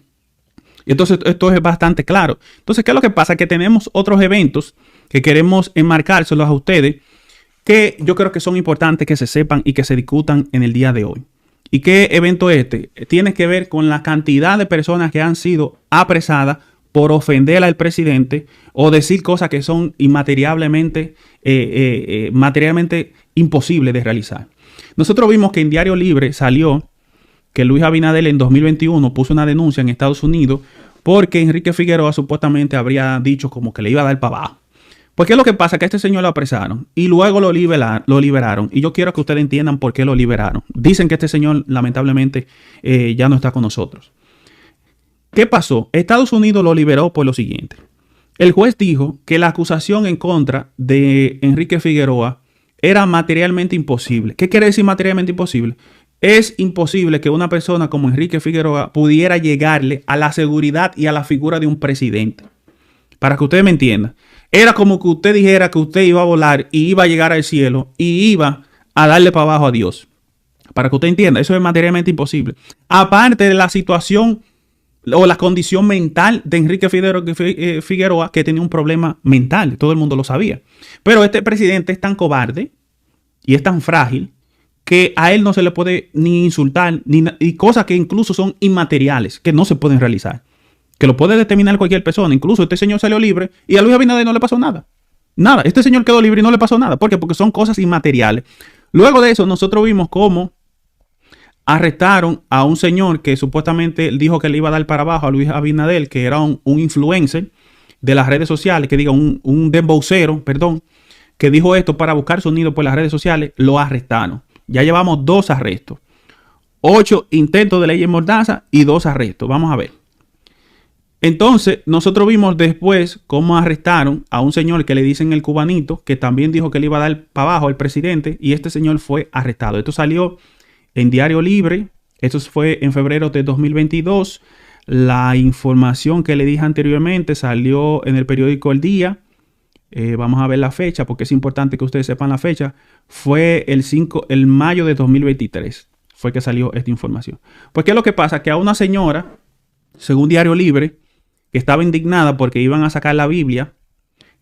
Entonces, esto es bastante claro. Entonces, ¿qué es lo que pasa? Que tenemos otros eventos que queremos enmarcárselos a ustedes, que yo creo que son importantes que se sepan y que se discutan en el día de hoy. ¿Y qué evento es este? Tiene que ver con la cantidad de personas que han sido apresadas por ofender al presidente o decir cosas que son materialmente imposibles de realizar. Nosotros vimos que en Diario Libre salió que Luis Abinader en 2021 puso una denuncia en Estados Unidos porque Enrique Figueroa supuestamente habría dicho como que le iba a dar para abajo. Pues ¿qué es lo que pasa? Que a este señor lo apresaron y luego lo liberaron. Y yo quiero que ustedes entiendan por qué lo liberaron. Dicen que este señor lamentablemente ya no está con nosotros. ¿Qué pasó? Estados Unidos lo liberó por lo siguiente. El juez dijo que la acusación en contra de Enrique Figueroa era materialmente imposible. ¿Qué quiere decir materialmente imposible? Es imposible que una persona como Enrique Figueroa pudiera llegarle a la seguridad y a la figura de un presidente. Para que ustedes me entiendan. Era como que usted dijera que usted iba a volar y iba a llegar al cielo y iba a darle para abajo a Dios. Para que usted entienda, eso es materialmente imposible. Aparte de la situación o la condición mental de Enrique Figueroa, que tenía un problema mental, todo el mundo lo sabía. Pero este presidente es tan cobarde y es tan frágil que a él no se le puede ni insultar, y cosas que incluso son inmateriales, que no se pueden realizar, que lo puede determinar cualquier persona. Incluso este señor salió libre y a Luis Abinader no le pasó nada. Nada, este señor quedó libre y no le pasó nada. ¿Por qué? Porque son cosas inmateriales. Luego de eso, nosotros vimos cómo arrestaron a un señor que supuestamente dijo que le iba a dar para abajo a Luis Abinader, que era un influencer de las redes sociales, que diga un dembowcero, perdón, que dijo esto para buscar sonido por las redes sociales. Lo arrestaron. Ya llevamos 2 arrestos, 8 intentos de ley en mordaza y 2 arrestos. Vamos a ver. Entonces, nosotros vimos después cómo arrestaron a un señor que le dicen el cubanito, que también dijo que le iba a dar para abajo al presidente, y este señor fue arrestado. Esto salió en Diario Libre. Esto fue en febrero de 2022. La información que le dije anteriormente salió en el periódico El Día. Vamos a ver la fecha porque es importante que ustedes sepan la fecha. Fue el mayo de 2023 fue que salió esta información. Pues ¿qué es lo que pasa? Que a una señora, según Diario Libre, que estaba indignada porque iban a sacar la Biblia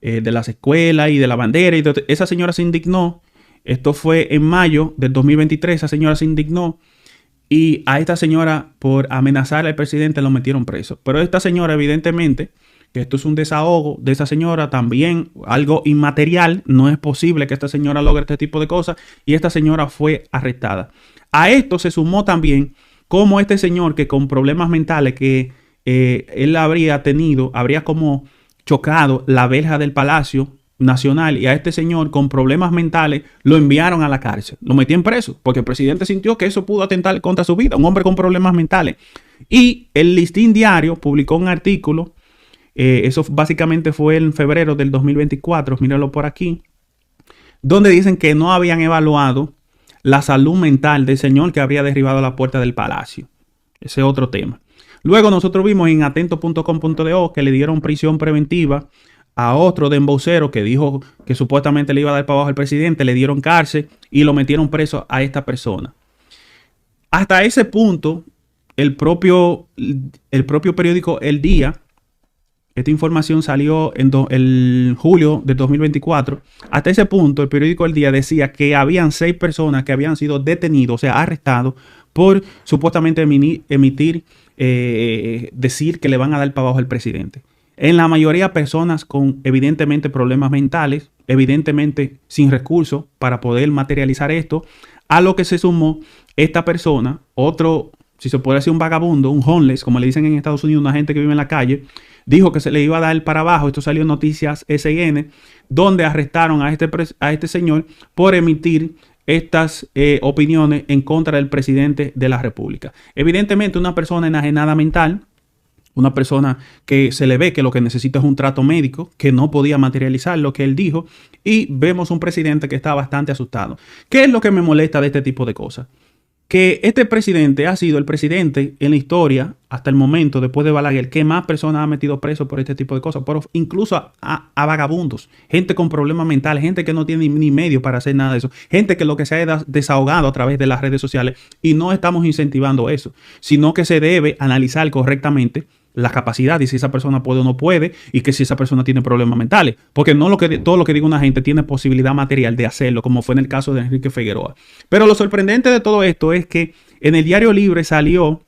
de las escuelas y de la bandera, y esa señora se indignó. Esto fue en mayo del 2023. Esa señora se indignó y a esta señora, por amenazar al presidente, lo metieron preso. Pero esta señora, evidentemente, que esto es un desahogo de esa señora, también algo inmaterial. No es posible que esta señora logre este tipo de cosas, y esta señora fue arrestada. A esto se sumó también como este señor, que con problemas mentales que él habría como chocado la verja del Palacio Nacional, y a este señor con problemas mentales lo enviaron a la cárcel, lo metían preso porque el presidente sintió que eso pudo atentar contra su vida, un hombre con problemas mentales. Y el Listín Diario publicó un artículo. Eso básicamente fue en febrero del 2024, mírenlo por aquí, donde dicen que no habían evaluado la salud mental del señor que habría derribado la puerta del palacio. Ese es otro tema. Luego nosotros vimos en atento.com.do que le dieron prisión preventiva a otro de embocero que dijo que supuestamente le iba a dar para abajo al presidente, le dieron cárcel y lo metieron preso a esta persona. Hasta ese punto, el propio periódico El Día, esta información salió en julio de 2024, hasta ese punto el periódico El Día decía que habían 6 personas que habían sido detenidos, o sea, arrestados, por supuestamente decir que le van a dar para abajo al presidente. En la mayoría personas con evidentemente problemas mentales, evidentemente sin recursos para poder materializar esto, a lo que se sumó esta persona, otro, si se puede decir un vagabundo, un homeless, como le dicen en Estados Unidos, una gente que vive en la calle, dijo que se le iba a dar para abajo. Esto salió en Noticias SN, donde arrestaron a este señor por emitir estas opiniones en contra del presidente de la República. Evidentemente una persona enajenada mental, una persona que se le ve que lo que necesita es un trato médico, que no podía materializar lo que él dijo, y vemos un presidente que está bastante asustado. ¿Qué es lo que me molesta de este tipo de cosas? Que este presidente ha sido el presidente en la historia, hasta el momento, después de Balaguer, que más personas ha metido preso por este tipo de cosas, incluso a vagabundos, gente con problemas mentales, gente que no tiene ni medio para hacer nada de eso, gente que lo que se ha desahogado a través de las redes sociales, y no estamos incentivando eso, sino que se debe analizar correctamente la capacidad y si esa persona puede o no puede, y que si esa persona tiene problemas mentales, porque no todo lo que diga una gente tiene posibilidad material de hacerlo, como fue en el caso de Enrique Figueroa. Pero lo sorprendente de todo esto es que en el Diario Libre salió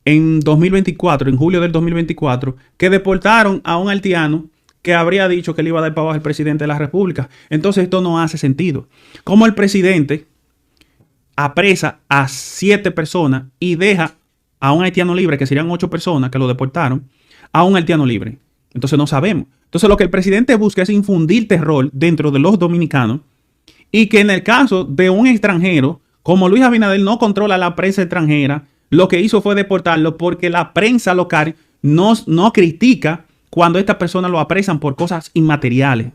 en 2024, en julio del 2024, que deportaron a un haitiano que habría dicho que le iba a dar para abajo al presidente de la República. Entonces esto no hace sentido. Como el presidente apresa a 7 personas y deja a un haitiano libre, que serían 8 personas que lo deportaron, a un haitiano libre. Entonces no sabemos. Entonces lo que el presidente busca es infundir terror dentro de los dominicanos, y que en el caso de un extranjero, como Luis Abinader no controla la prensa extranjera, lo que hizo fue deportarlo porque la prensa local no critica cuando estas personas lo apresan por cosas inmateriales.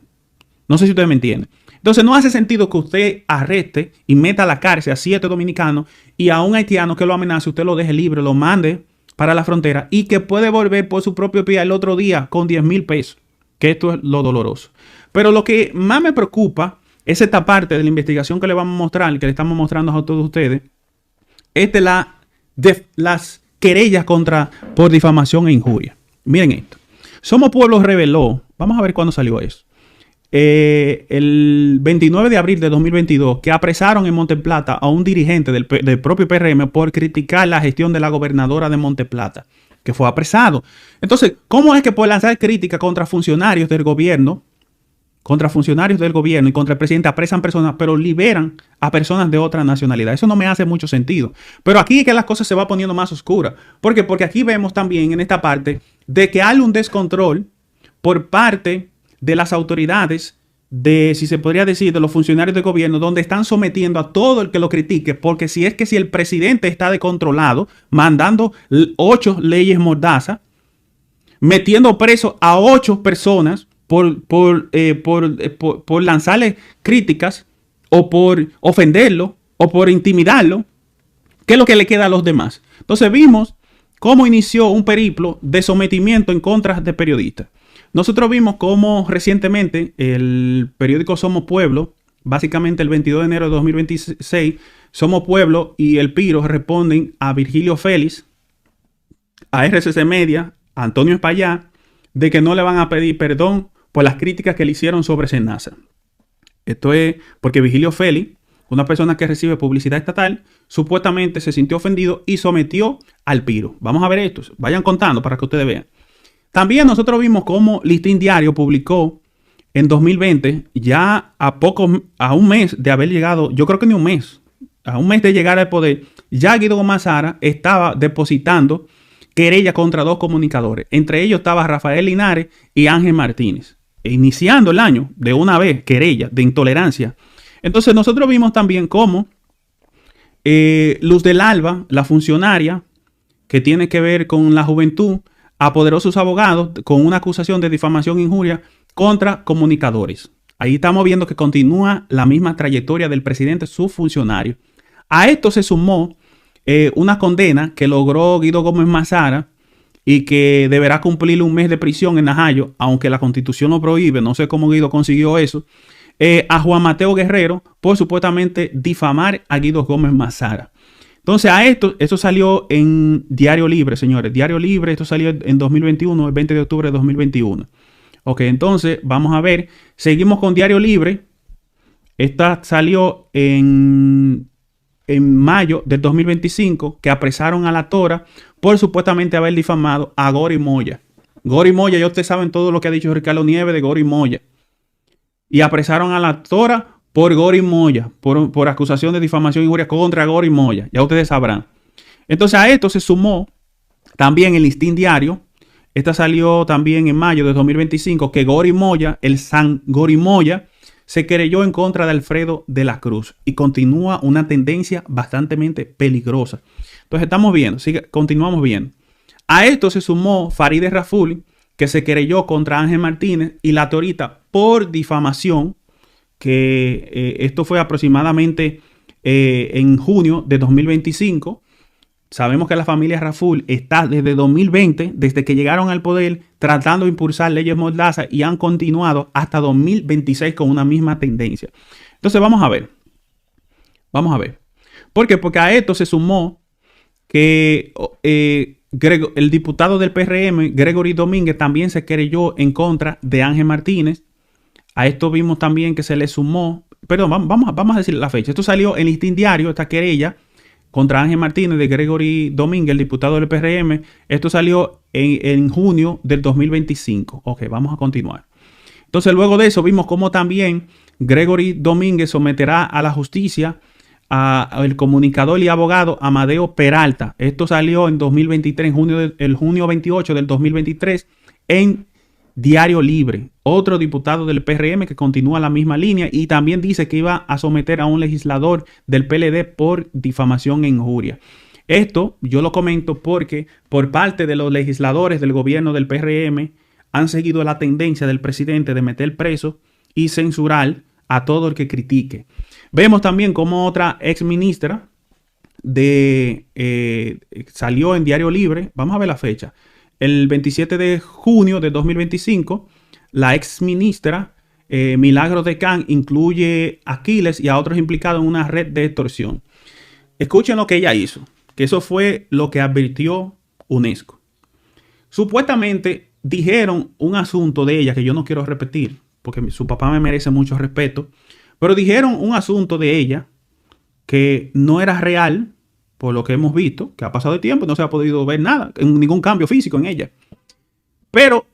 No sé si ustedes me entienden. Entonces no hace sentido que usted arreste y meta a la cárcel a 7 dominicanos y a un haitiano que lo amenace, usted lo deje libre, lo mande para la frontera y que puede volver por su propio pie el otro día con 10,000 pesos. Que esto es lo doloroso. Pero lo que más me preocupa es esta parte de la investigación que le vamos a mostrar, que le estamos mostrando a todos ustedes, es de las querellas por difamación e injuria. Miren esto. Somos Pueblo reveló, vamos a ver cuándo salió eso. El 29 de abril de 2022, que apresaron en Monteplata a un dirigente del propio PRM por criticar la gestión de la gobernadora de Monteplata, que fue apresado. Entonces, ¿cómo es que por lanzar críticas contra funcionarios del gobierno y contra el presidente apresan personas, pero liberan a personas de otra nacionalidad? Eso no me hace mucho sentido. Pero aquí es que las cosas se van poniendo más oscuras. ¿Por qué? Porque aquí vemos también en esta parte de que hay un descontrol por parte de las autoridades, si se podría decir, de los funcionarios del gobierno, donde están sometiendo a todo el que lo critique, porque si el presidente está descontrolado, mandando 8 leyes mordaza, metiendo preso a 8 personas por lanzarle críticas o por ofenderlo o por intimidarlo, ¿qué es lo que le queda a los demás? Entonces vimos cómo inició un periplo de sometimiento en contra de periodistas. Nosotros vimos cómo recientemente el periódico Somos Pueblo, básicamente el 22 de enero de 2026, Somos Pueblo y El Piro responden a Virgilio Félix, a RCC Media, a Antonio Espaillá, de que no le van a pedir perdón por las críticas que le hicieron sobre Senasa. Esto es porque Virgilio Félix, una persona que recibe publicidad estatal, supuestamente se sintió ofendido y sometió al Piro. Vamos a ver esto, vayan contando para que ustedes vean. También nosotros vimos cómo Listín Diario publicó en 2020, ya a un mes de haber llegado, yo creo que ni un mes, a un mes de llegar al poder, ya Guido Gómez Zara estaba depositando querella contra 2 comunicadores. Entre ellos estaba Rafael Linares y Ángel Martínez. Iniciando el año de una vez, querella de intolerancia. Entonces nosotros vimos también cómo Luz del Alba, la funcionaria que tiene que ver con la juventud, apoderó a sus abogados con una acusación de difamación e injuria contra comunicadores. Ahí estamos viendo que continúa la misma trayectoria del presidente, su funcionario. A esto se sumó una condena que logró Guido Gómez Mazara y que deberá cumplir un mes de prisión en Najayo, aunque la Constitución lo prohíbe. No sé cómo Guido consiguió eso. A Juan Mateo Guerrero por supuestamente difamar a Guido Gómez Mazara. Entonces a esto salió en Diario Libre, señores. Diario Libre, esto salió en 2021, el 20 de octubre de 2021. Ok, entonces vamos a ver. Seguimos con Diario Libre. Esta salió en mayo del 2025, que apresaron a la Tora por supuestamente haber difamado a Gori Moya. Gori Moya, ya ustedes saben todo lo que ha dicho Ricardo Nieves de Gori Moya. Y apresaron a la Tora por Gori Moya, por acusación de difamación e injuria contra Gori Moya. Ya ustedes sabrán. Entonces a esto se sumó también el Listín Diario. Esta salió también en mayo de 2025, que Gori Moya, el San Gori Moya, se querelló en contra de Alfredo de la Cruz y continúa una tendencia bastante peligrosa. Entonces estamos viendo, continuamos viendo. A esto se sumó Farideh Raful, que se querelló contra Ángel Martínez y la Torita por difamación, que esto fue aproximadamente en junio de 2025. Sabemos que la familia Raful está desde 2020, desde que llegaron al poder, tratando de impulsar leyes mordazas y han continuado hasta 2026 con una misma tendencia. Entonces vamos a ver. Vamos a ver. ¿Por qué? Porque a esto se sumó que el diputado del PRM, Gregory Domínguez, también se querelló en contra de Ángel Martínez. A esto vimos también que se le sumó, perdón, vamos a decir la fecha. Esto salió en Listín Diario, esta querella contra Ángel Martínez de Gregory Domínguez, el diputado del PRM. Esto salió en junio del 2025. Ok, vamos a continuar. Entonces, luego de eso, vimos cómo también Gregory Domínguez someterá a la justicia al comunicador y abogado Amadeo Peralta. Esto salió en 2023, el junio 28 del 2023, en Diario Libre. Otro diputado del PRM que continúa la misma línea y también dice que iba a someter a un legislador del PLD por difamación e injuria. Esto yo lo comento porque por parte de los legisladores del gobierno del PRM han seguido la tendencia del presidente de meter preso y censurar a todo el que critique. Vemos también como otra ex ministra salió en Diario Libre. Vamos a ver la fecha. El 27 de junio de 2025, la ex ministra Milagros Decán incluye a Aquiles y a otros implicados en una red de extorsión. Escuchen lo que ella hizo, que eso fue lo que advirtió UNESCO. Supuestamente dijeron un asunto de ella que yo no quiero repetir, porque su papá me merece mucho respeto, pero dijeron un asunto de ella que no era real, por lo que hemos visto, que ha pasado el tiempo y no se ha podido ver nada, ningún cambio físico en ella. Pero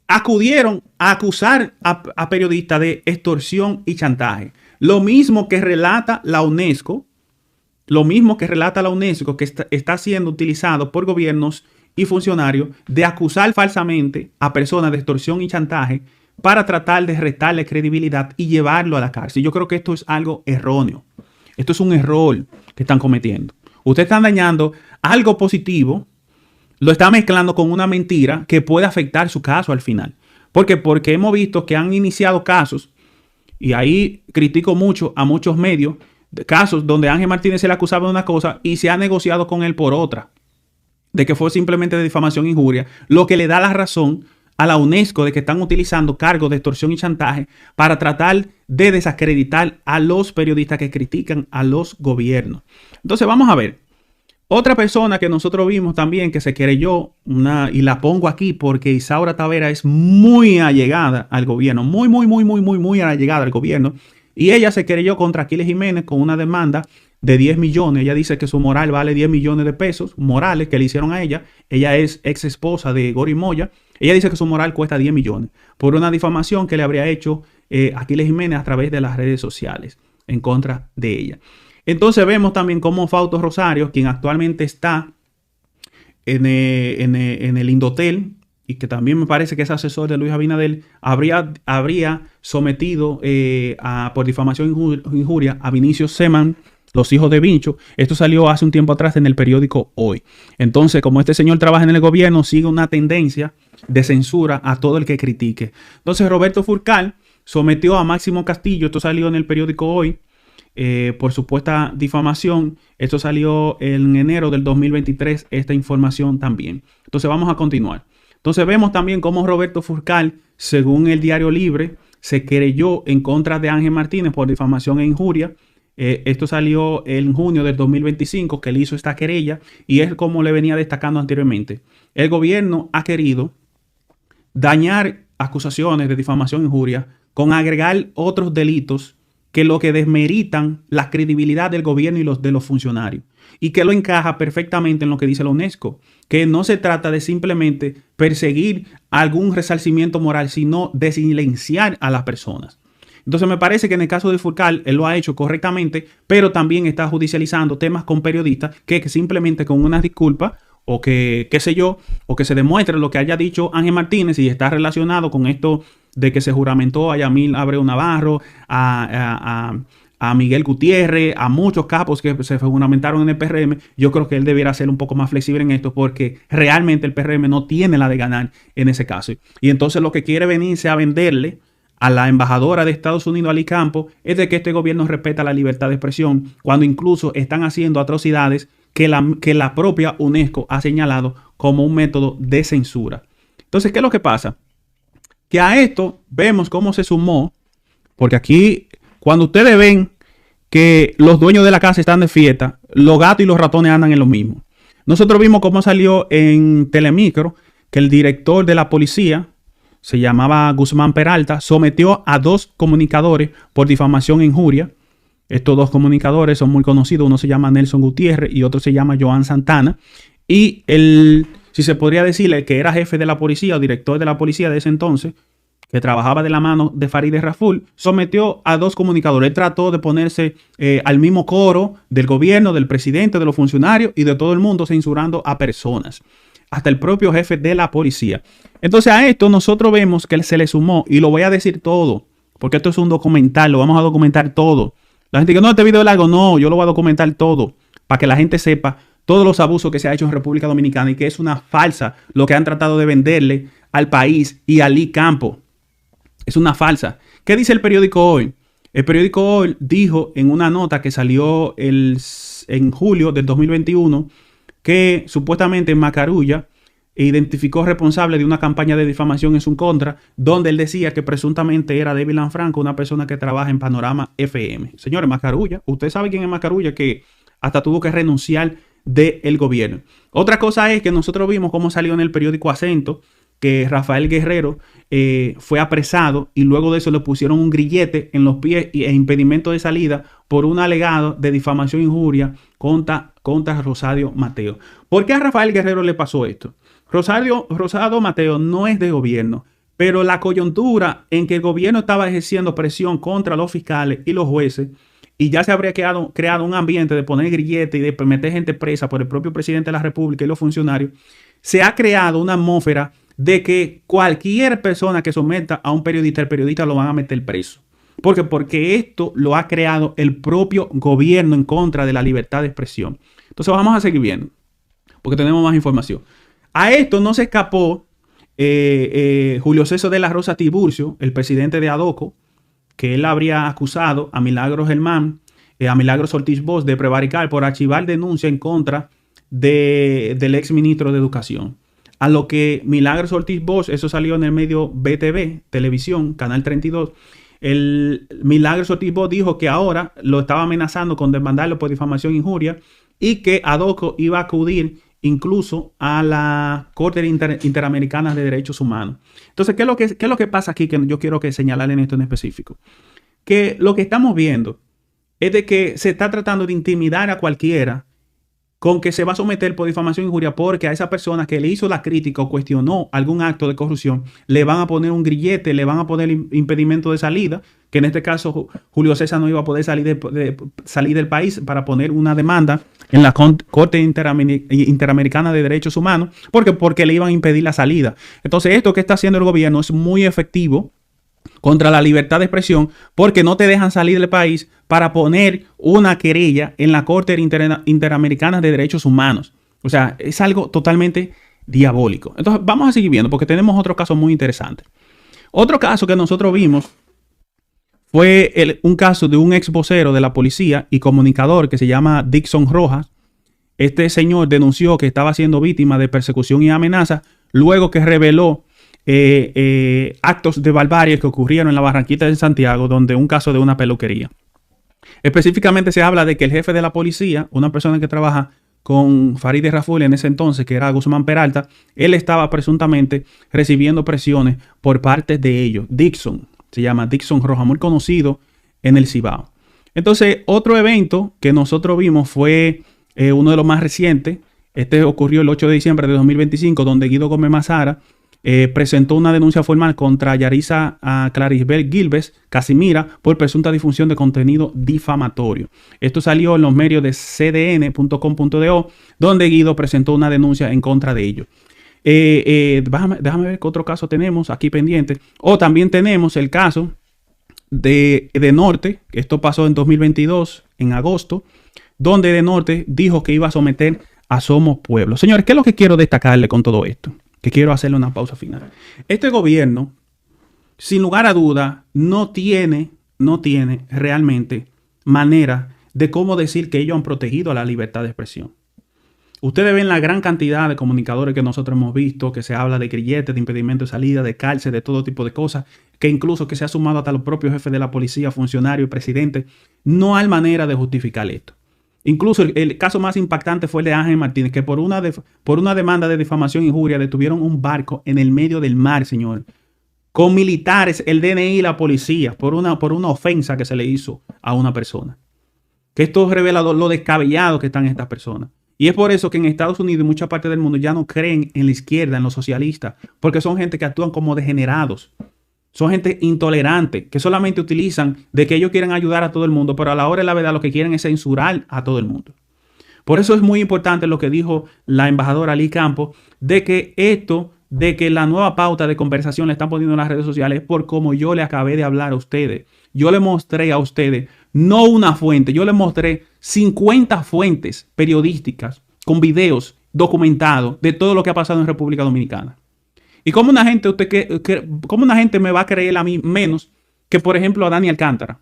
acudieron a acusar a periodistas de extorsión y chantaje. Lo mismo que relata la UNESCO, que está siendo utilizado por gobiernos y funcionarios de acusar falsamente a personas de extorsión y chantaje para tratar de restarle credibilidad y llevarlo a la cárcel. Yo creo que esto es algo erróneo. Esto es un error que están cometiendo. Ustedes están dañando algo positivo, lo están mezclando con una mentira que puede afectar su caso al final. ¿Por qué? Porque hemos visto que han iniciado casos, y ahí critico mucho a muchos medios, casos donde Ángel Martínez se le acusaba de una cosa y se ha negociado con él por otra, de que fue simplemente de difamación e injuria, lo que le da la razón a la UNESCO de que están utilizando cargos de extorsión y chantaje para tratar de desacreditar a los periodistas que critican a los gobiernos. Entonces vamos a ver. Otra persona que nosotros vimos también que se querelló, y la pongo aquí porque Isaura Tavera es muy allegada al gobierno, muy allegada al gobierno, y ella se querelló contra Aquiles Jiménez con una demanda de 10 millones. Ella dice que su moral vale 10 millones de pesos morales que le hicieron a ella. Ella es ex esposa de Gori Moya. Ella dice que su moral cuesta 10 millones por una difamación que le habría hecho Aquiles Jiménez a través de las redes sociales en contra de ella. Entonces vemos también cómo Fausto Rosario, quien actualmente está en el Indotel y que también me parece que es asesor de Luis Abinader, habría sometido por difamación e injuria a Vinicio Seman, los hijos de Vincho. Esto salió hace un tiempo atrás en el periódico Hoy. Entonces, como este señor trabaja en el gobierno, sigue una tendencia de censura a todo el que critique. Entonces, Roberto Furcal sometió a Máximo Castillo, esto salió en el periódico Hoy, por supuesta difamación. Esto salió en enero del 2023, esta información también. Entonces vamos a continuar. Entonces vemos también cómo Roberto Furcal, según el Diario Libre, se querelló en contra de Ángel Martínez por difamación e injuria. Esto salió en junio del 2025 que él hizo esta querella, y es como le venía destacando anteriormente. El gobierno ha querido dañar acusaciones de difamación e injuria con agregar otros delitos que lo que desmeritan la credibilidad del gobierno y de los funcionarios, y que lo encaja perfectamente en lo que dice la UNESCO, que no se trata de simplemente perseguir algún resarcimiento moral, sino de silenciar a las personas. Entonces me parece que en el caso de Furcal él lo ha hecho correctamente, pero también está judicializando temas con periodistas que simplemente con unas disculpas o que, qué sé yo, o que se demuestre lo que haya dicho Ángel Martínez y está relacionado con esto de que se juramentó a Yamil Abreu Navarro, a Miguel Gutiérrez, a muchos capos que se juramentaron en el PRM. Yo creo que él debiera ser un poco más flexible en esto, porque realmente el PRM no tiene la de ganar en ese caso. Y entonces lo que quiere venirse a venderle a la embajadora de Estados Unidos, Ali Campo, es de que este gobierno respeta la libertad de expresión, cuando incluso están haciendo atrocidades que la propia UNESCO ha señalado como un método de censura. Entonces, ¿qué es lo que pasa? Que a esto vemos cómo se sumó, porque aquí, cuando ustedes ven que los dueños de la casa están de fiesta, los gatos y los ratones andan en lo mismo. Nosotros vimos cómo salió en Telemicro que el director de la policía, se llamaba Guzmán Peralta, sometió a 2 comunicadores por difamación e injuria. Estos 2 comunicadores son muy conocidos. Uno se llama Nelson Gutiérrez y otro se llama Joan Santana. Y si se podría decir, el que era jefe de la policía o director de la policía de ese entonces, que trabajaba de la mano de Farideh Raful, sometió a 2 comunicadores. Él trató de ponerse al mismo coro del gobierno, del presidente, de los funcionarios y de todo el mundo, censurando a personas, hasta el propio jefe de la policía. Entonces a esto nosotros vemos que se le sumó, y lo voy a decir todo, porque esto es un documental, lo vamos a documentar todo. La gente que no, este video es largo, no, yo lo voy a documentar todo, para que la gente sepa todos los abusos que se ha hecho en República Dominicana, y que es una falsa lo que han tratado de venderle al país y a Ali Campo. Es una falsa. ¿Qué dice el periódico Hoy? El periódico Hoy dijo en una nota que salió en julio del 2021 que supuestamente Macarulla identificó responsable de una campaña de difamación en su contra, donde él decía que presuntamente era Devilan Franco, una persona que trabaja en Panorama FM. Señores, Macarulla, usted sabe quién es Macarulla, que hasta tuvo que renunciar del gobierno. Otra cosa es que nosotros vimos cómo salió en el periódico Acento que Rafael Guerrero fue apresado, y luego de eso le pusieron un grillete en los pies e impedimento de salida por un alegado de difamación e injuria contra Rosario Mateo. ¿Por qué a Rafael Guerrero le pasó esto? Rosario Mateo no es de gobierno, pero la coyuntura en que el gobierno estaba ejerciendo presión contra los fiscales y los jueces, y ya se habría creado un ambiente de poner grillete y de meter gente presa por el propio presidente de la República y los funcionarios, se ha creado una atmósfera de que cualquier persona que someta a un periodista, el periodista lo van a meter preso. ¿Por qué? Porque esto lo ha creado el propio gobierno en contra de la libertad de expresión. Entonces vamos a seguir viendo, porque tenemos más información. A esto no se escapó Julio César de la Rosa Tiburcio, el presidente de ADOCO, que él habría acusado a Milagros Germán, a Milagros Ortiz Bosch de prevaricar por archivar denuncia en contra del ex ministro de Educación. A lo que Milagros Ortiz Bosch, eso salió en el medio BTV, televisión, Canal 32, el Milagros Ortiz Bosch dijo que ahora lo estaba amenazando con demandarlo por difamación e injuria, y que ADOCO iba a acudir incluso a la Corte Interamericana de Derechos Humanos. Entonces, ¿qué es lo que pasa aquí? Que yo quiero señalar en esto en específico. Que lo que estamos viendo es de que se está tratando de intimidar a cualquiera con que se va a someter por difamación e injuria, porque a esa persona que le hizo la crítica o cuestionó algún acto de corrupción, le van a poner un grillete, le van a poner impedimento de salida, que en este caso Julio César no iba a poder salir del país para poner una demanda en la Corte Interamericana de Derechos Humanos, porque le iban a impedir la salida. Entonces, esto que está haciendo el gobierno es muy efectivo contra la libertad de expresión, porque no te dejan salir del país para poner una querella en la Corte Interamericana de Derechos Humanos. O sea, es algo totalmente diabólico. Entonces, vamos a seguir viendo, porque tenemos otro caso muy interesante. Otro caso que nosotros vimos fue un caso de un ex vocero de la policía y comunicador que se llama Dixon Rojas, este señor denunció que estaba siendo víctima de persecución y amenaza luego que reveló actos de barbarie que ocurrieron en la Barranquita de Santiago, donde un caso de una peluquería. Específicamente se habla de que el jefe de la policía, una persona que trabaja con Farideh Raful en ese entonces, que era Guzmán Peralta, él estaba presuntamente recibiendo presiones por parte de ellos. Dixon, se llama Dixon Roja, muy conocido en el Cibao. Entonces, otro evento que nosotros vimos fue uno de los más recientes. Este ocurrió el 8 de diciembre de 2025, donde Guido Gómez Mazara presentó una denuncia formal contra Yarisa Clarisbel Gilbes Casimira por presunta difusión de contenido difamatorio. Esto salió en los medios de cdn.com.do, donde Guido presentó una denuncia en contra de ellos. Déjame ver qué otro caso tenemos aquí pendiente. También tenemos el caso de Norte. Esto pasó en 2022, en agosto, donde de Norte dijo que iba a someter a Somos Pueblo. Señores, ¿qué es lo que quiero destacarle con todo esto? Que quiero hacerle una pausa final. Este gobierno, sin lugar a duda, no tiene realmente manera de cómo decir que ellos han protegido a la libertad de expresión. Ustedes ven la gran cantidad de comunicadores que nosotros hemos visto, que se habla de grilletes, de impedimento de salida, de cárcel, de todo tipo de cosas, que incluso que se ha sumado hasta los propios jefes de la policía, funcionarios, presidentes. No hay manera de justificar esto. Incluso el caso más impactante fue el de Ángel Martínez, que por una demanda de difamación e injuria detuvieron un barco en el medio del mar, señor, con militares, el DNI y la policía, por una ofensa que se le hizo a una persona. Que esto revela lo descabellado que están estas personas. Y es por eso que en Estados Unidos y mucha parte del mundo ya no creen en la izquierda, en los socialistas, porque son gente que actúan como degenerados. Son gente intolerante, que solamente utilizan de que ellos quieren ayudar a todo el mundo, pero a la hora de la verdad lo que quieren es censurar a todo el mundo. Por eso es muy importante lo que dijo la embajadora Lee Campos, de que la nueva pauta de conversación le están poniendo en las redes sociales, por como yo le acabé de hablar a ustedes. Yo le mostré a ustedes, no una fuente, yo le mostré 50 fuentes periodísticas con videos documentados de todo lo que ha pasado en República Dominicana. ¿Y cómo una gente me va a creer a mí menos que, por ejemplo, a Dani Alcántara?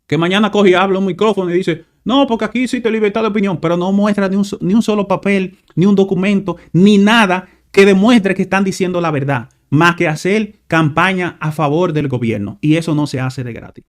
Que mañana coge y habla un micrófono y dice, no, porque aquí existe libertad de opinión, pero no muestra ni un solo papel, ni un documento, ni nada que demuestre que están diciendo la verdad, más que hacer campaña a favor del gobierno. Y eso no se hace de gratis.